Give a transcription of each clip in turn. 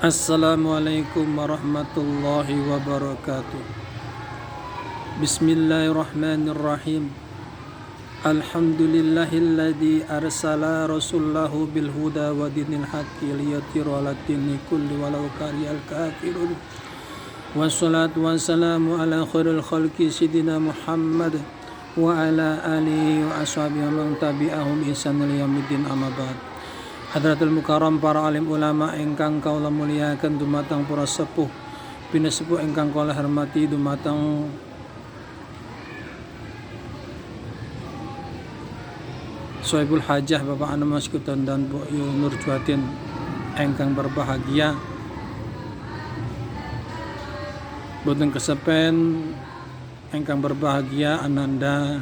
Assalamualaikum warahmatullahi wabarakatuh. Bismillahirrahmanirrahim. Alhamdulillahilladzi arsala rasulahu bil huda wa dinil haqqi liyudhhirahu 'ala dini kulli walau karihal kafirun. Wassalatu wassalamu ala khairil khalqi sayyidina Muhammad wa ala alihi wa ashabihi wa man tabi'ahum ihsan ila yaumiddin, amma ba'd. Hadratul Mukarram para alim ulama ingkang kaula muliakan dumateng para sepuh pinasepuh ingkang kaula hormati dumateng Sohibul Hajah Bapak Anu Maskutan dan Bu Yu Nurjuatin ingkang berbahagia. Boten kesepen ingkang berbahagia Ananda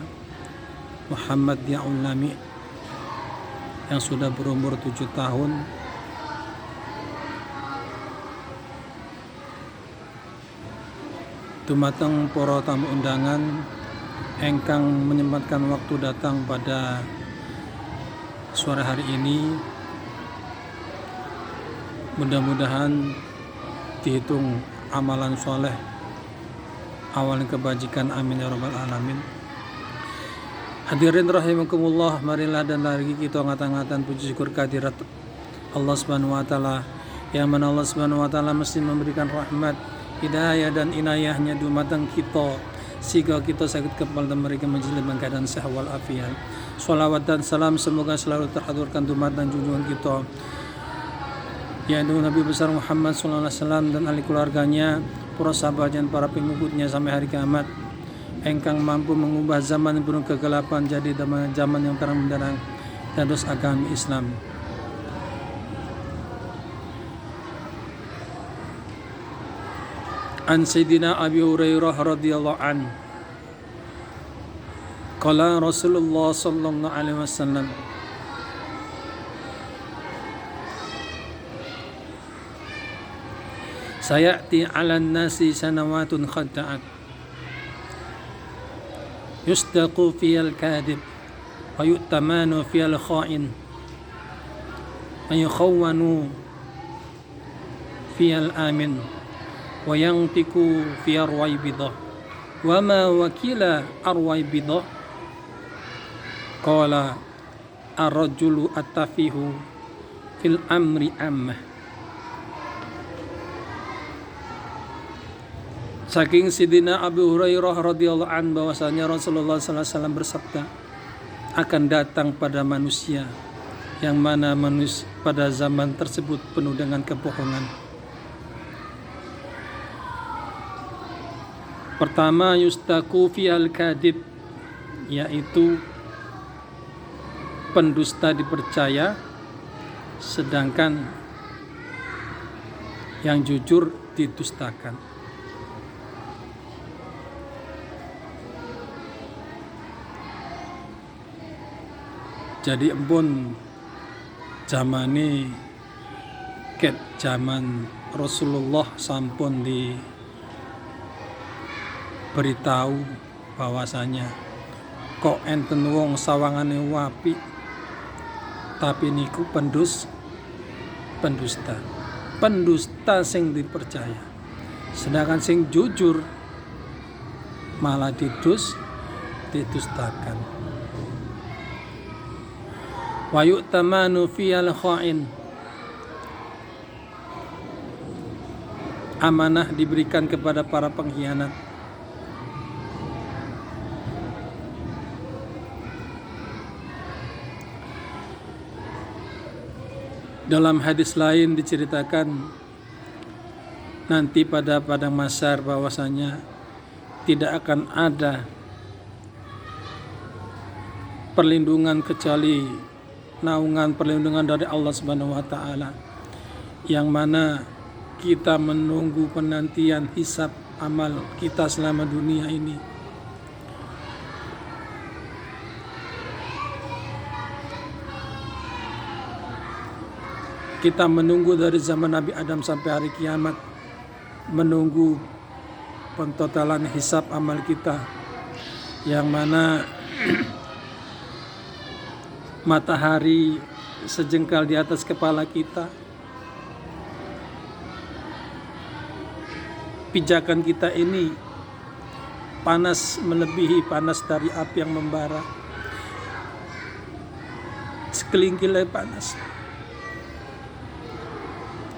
Muhammad Yaulami yang sudah berumur 7 tahun dumateng para tamu undangan engkang menyempatkan waktu datang pada sore hari ini. Mudah-mudahan dihitung amalan soleh, awalan kebajikan, amin ya rabbal alamin. Hadirin rahimakumullah, marilah dan lagi kita ngatan-ngatan puji syukur kehadirat Allah Subhanahu wa taala, yang mana Allah Subhanahu wa taala mesti memberikan rahmat, hidayah dan inayahnya dumateng kita sehingga kita sakit kepala dan mereka menjadi keadaan sehat wal afiat. Shalawat dan salam semoga selalu terhaturkan dumateng junjungan kita yaitu Nabi besar Muhammad sallallahu alaihi wasallam dan ahli keluarganya, para sahabat dan para pengikutnya sampai hari kiamat, engkang mampu mengubah zaman yang penuh kegelapan jadi zaman yang terang benderang dan terus agama Islam. An Sayyidina Abi Hurairah radhiyallahu an qala Rasulullah sallallahu alaihi wasallam sayati 'alan nasi sanawatun khadda'at yusdaqu fiyal kadib wa yu'tamanu fiyal kha'in wa yukhawwanu fiyal amin wa yantiku fiyar waybidah wa ma wakila arwaybidah qala ar-rajulu at-tafihu fil amri ammah. Saking Sidina Abu Hurairah radhiyallahu an bahwasanya Rasulullah sallallahu alaihi wasallam bersabda, akan datang pada manusia yang mana manusia pada zaman tersebut penuh dengan kebohongan. Pertama, yustaku fiyal kadib, yaitu pendusta dipercaya sedangkan yang jujur didustakan. Jadi empun zamane ket zaman Rasulullah sampun diberitahu bahwasanya kok enten wong sawangane wapi tapi niku pendusta sing dipercaya, sedangkan sing jujur malah didustakan. Wa yu'tamanu fiyal kha'in, amanah diberikan kepada para pengkhianat. Dalam hadis lain diceritakan nanti pada padang mahsyar bahwasanya tidak akan ada perlindungan kecuali naungan perlindungan dari Allah Subhanahu wa taala, yang mana kita menunggu penantian hisab amal kita selama dunia ini. Kita menunggu dari zaman Nabi Adam sampai hari kiamat, menunggu pentotalan hisab amal kita, yang mana matahari sejengkal di atas kepala kita, pijakan kita ini panas melebihi panas dari api yang membara. Sekelingkilai panas.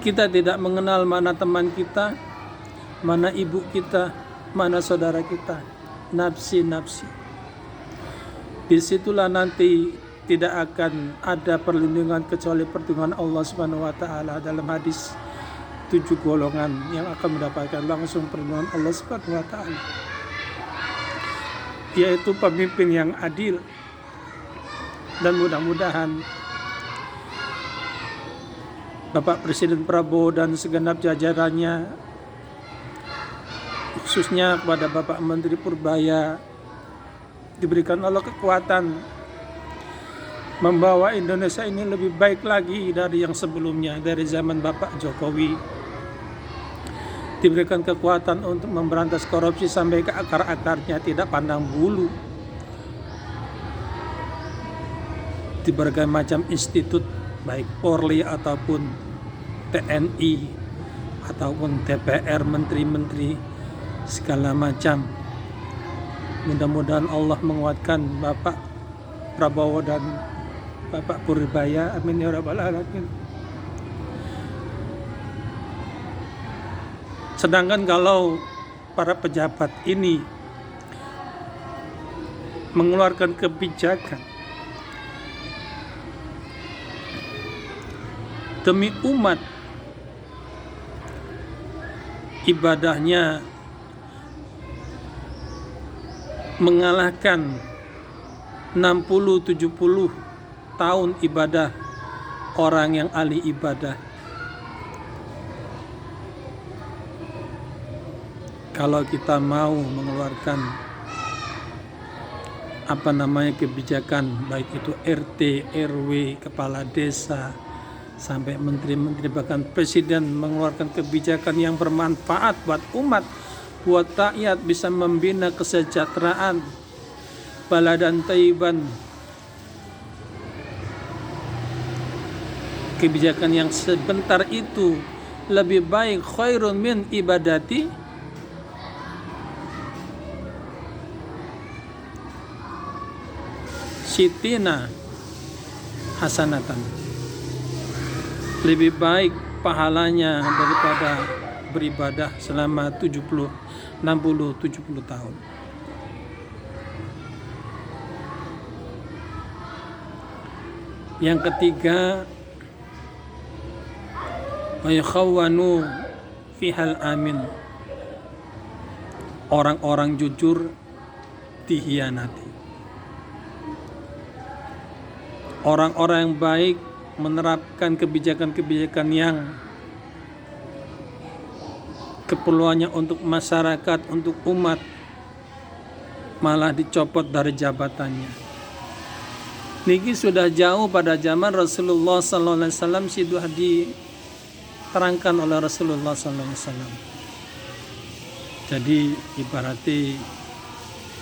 Kita tidak mengenal mana teman kita, mana ibu kita, mana saudara kita. Nafsi. Disitulah nanti tidak akan ada perlindungan kecuali perlindungan Allah Subhanahu wa taala. Dalam hadis 7 golongan yang akan mendapatkan langsung perlindungan Allah Subhanahu wa taala, yaitu pemimpin yang adil. Dan mudah-mudahan Bapak Presiden Prabowo dan segenap jajarannya, khususnya kepada Bapak Menteri Purbaya, diberikan Allah kekuatan membawa Indonesia ini lebih baik lagi dari yang sebelumnya, dari zaman Bapak Jokowi. Diberikan kekuatan untuk memberantas korupsi sampai ke akar-akarnya, tidak pandang bulu. Di berbagai macam institut, baik Polri ataupun TNI ataupun DPR, menteri-menteri segala macam. Mudah-mudahan Allah menguatkan Bapak Prabowo dan Bapak Purbaya, amin ya rabbal alamin. Sedangkan kalau para pejabat ini mengeluarkan kebijakan demi umat, ibadahnya mengalahkan 60-70 tahun ibadah orang yang ahli ibadah. Kalau kita mau mengeluarkan kebijakan, baik itu RT, RW, kepala desa, sampai menteri-menteri, bahkan presiden mengeluarkan kebijakan yang bermanfaat buat umat, buat rakyat, bisa membina kesejahteraan, baladan thayyiban, kebijakan yang sebentar itu lebih baik, khairun min ibadati sitina hasanatan. Lebih baik pahalanya daripada beribadah selama 60-70 tahun. Yang ketiga, wa yakhawanu fihal amin. Orang-orang jujur dihianati. Orang-orang yang baik menerapkan kebijakan-kebijakan yang keperluannya untuk masyarakat, untuk umat, malah dicopot dari jabatannya. Niki sudah jauh pada zaman Rasulullah SAW, sudah diterangkan oleh Rasulullah SAW. Jadi ibarati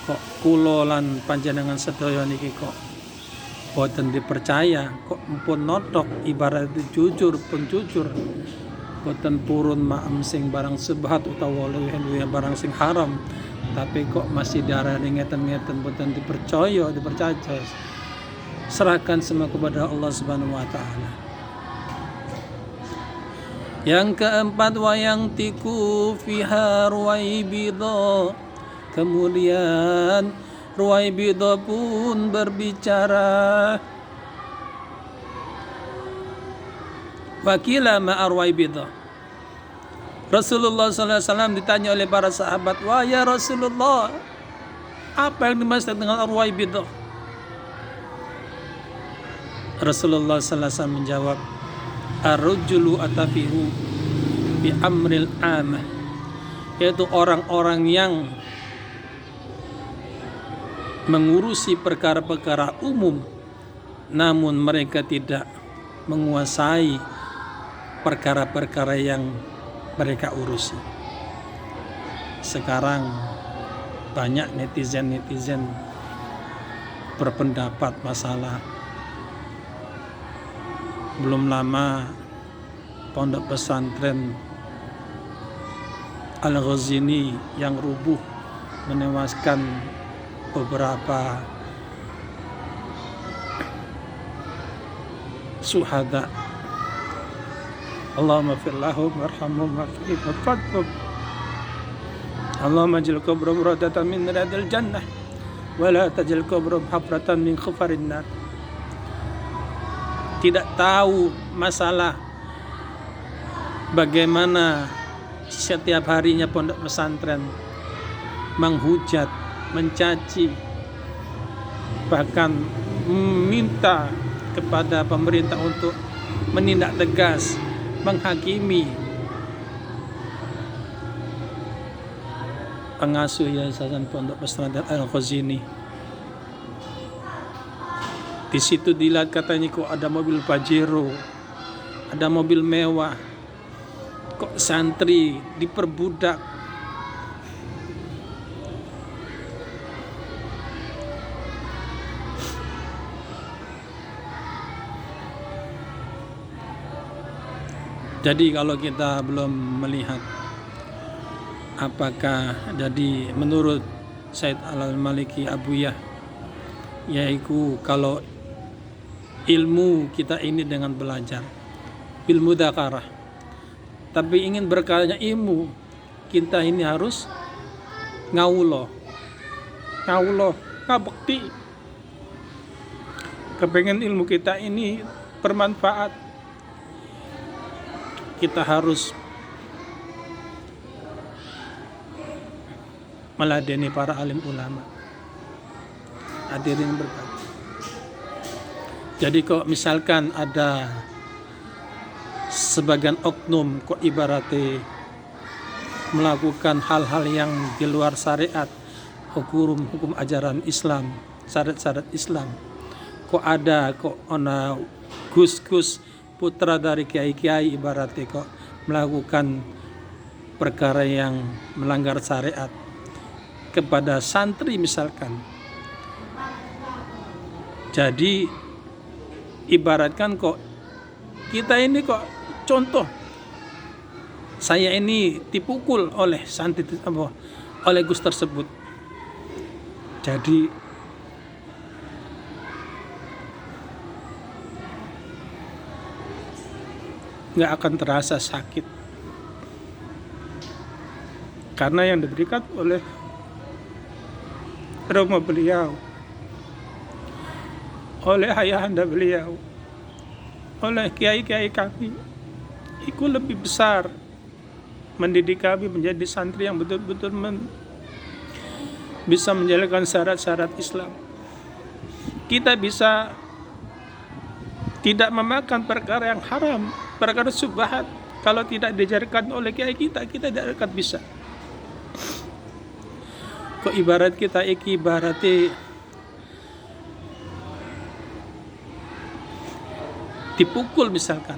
kok kulo lan panjenengan sedaya niki kok boten dipercaya, kok pun notok, ibarat jujur pun jujur, boten purun ma'am sing barang subhat utawa luwih barang sing haram, tapi kok masih darah ngeten-ngeten boten dipercaya. Serahkan semua kepada Allah Subhanahu wa taala. Yang keempat, wa yang tiku fiha ruwaibidha. Kemudian Ruwaibidha pun berbicara. Wakila ma'a Ruwaibidha. Rasulullah SAW ditanya oleh para sahabat, wah ya Rasulullah, apa yang dimaksud dengan Ruwaibidha? Rasulullah SAW menjawab, ar-rujulu atafihu bi amril amah, yaitu orang-orang yang mengurusi perkara-perkara umum, namun mereka tidak menguasai perkara-perkara yang mereka urusi. Sekarang banyak netizen berpendapat masalah, belum lama pondok pesantren Al-Ghazini yang rubuh menewaskan beberapa syuhada. Allahumma fir lahum warhamhum wa'afihim wa'afihim. Allahumma jil kubrum radatan min radil jannah wa la tajil kubrum hafratan min khufarin nar. Tidak tahu masalah bagaimana setiap harinya pondok pesantren menghujat, mencaci, bahkan meminta kepada pemerintah untuk menindak tegas, menghakimi pengasuh Yayasan Pondok Pesantren Al-Ghazini. Di situ dilihat katanya kok ada mobil Pajero, ada mobil mewah, kok santri diperbudak. Jadi kalau kita belum melihat apakah jadi menurut Said Al-Maliki Abuyah, yaitu kalau ilmu kita ini dengan belajar bil mudzakarah, tapi ingin berkahnya ilmu kita ini harus ngawulo ngabekti. Kepengen ilmu kita ini bermanfaat, kita harus meladeni para alim ulama. Hadirin berbahagia. Jadi kok misalkan ada sebagian oknum kok ibaratnya melakukan hal-hal yang di luar syariat, hukum ajaran Islam, syariat Islam, kok ada ona gus-gus putra dari kiai-kiai ibaratnya kok melakukan perkara yang melanggar syariat kepada santri misalkan. Jadi ibaratkan kok kita ini kok contoh, saya ini dipukul oleh santri oleh gus tersebut. Jadi nggak akan terasa sakit karena yang diberikan oleh rumah beliau, oleh ayahanda beliau, oleh kiai-kiai kami, itu lebih besar mendidik kami menjadi santri yang betul-betul bisa menjalankan syarat-syarat Islam. Kita bisa tidak memakan perkara yang haram, perkara subhat. Kalau tidak diajarkan oleh kiai kita tidak akan bisa. Kok ibarat kita ibaratnya dipukul misalkan,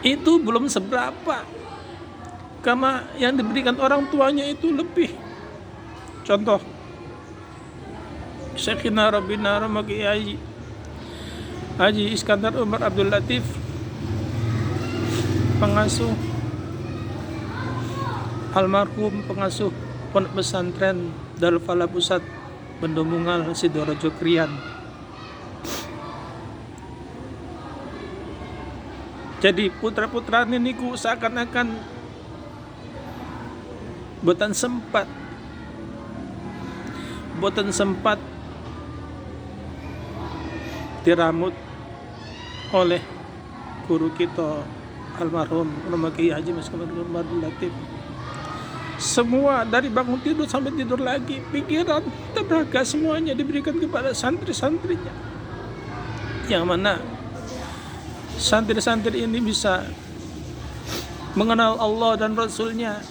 itu belum seberapa, karena yang diberikan orang tuanya itu lebih. Contoh Syekhina Rabbina Ramaki Haji Iskandar Umar Abdul Latif, pengasuh almarhum pengasuh Pondok Pesantren Darul Falah Pusat Bendomungal Sidoarjo Krian. Jadi putra-putrane niku seakan-akan boten sempat diramut oleh guru kita almarhum Ramaki Haji Iskandar Umar Abdul Latif. Semua dari bangun tidur sampai tidur lagi, pikiran, tenaga semuanya diberikan kepada santri-santrinya, yang mana santri-santri ini bisa mengenal Allah dan Rasulnya.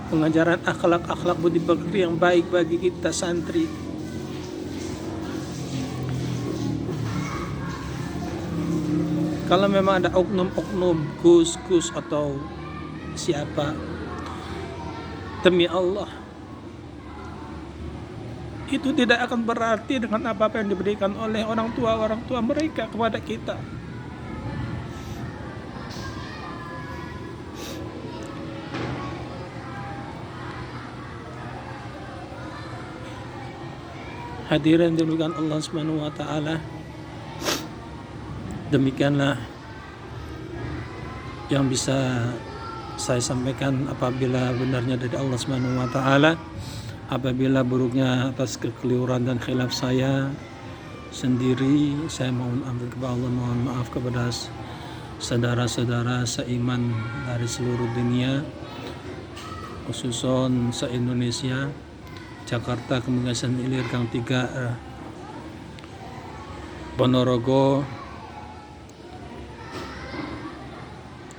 Pengajaran akhlak budi pekerti yang baik bagi kita santri. Kalau memang ada oknum-oknum, gus-gus atau siapa, demi Allah itu tidak akan berarti dengan apa-apa yang diberikan oleh orang tua mereka kepada kita. Hadirin dimuliakan Allah Subhanahu wa taala. Demikianlah yang bisa saya sampaikan apabila benarnya dari Allah Subhanahu wa taala. Apabila buruknya atas kekeliruan dan khilaf saya sendiri, saya mohon ampun kepada Allah, mohon maaf kepada saudara-saudara seiman dari seluruh dunia, khususnya se-Indonesia, Jakarta, Kemengasan Ilir, Gang 3, Ponorogo,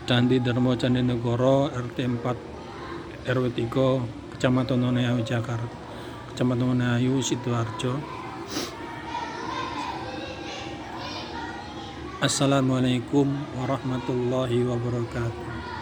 Candi Darmo, Candi Negoro, RT 4 RW 3, Kecamatan Wonoayu, Jakarta, Kecamatan Wonoayu, Sidoarjo. Assalamualaikum warahmatullahi wabarakatuh.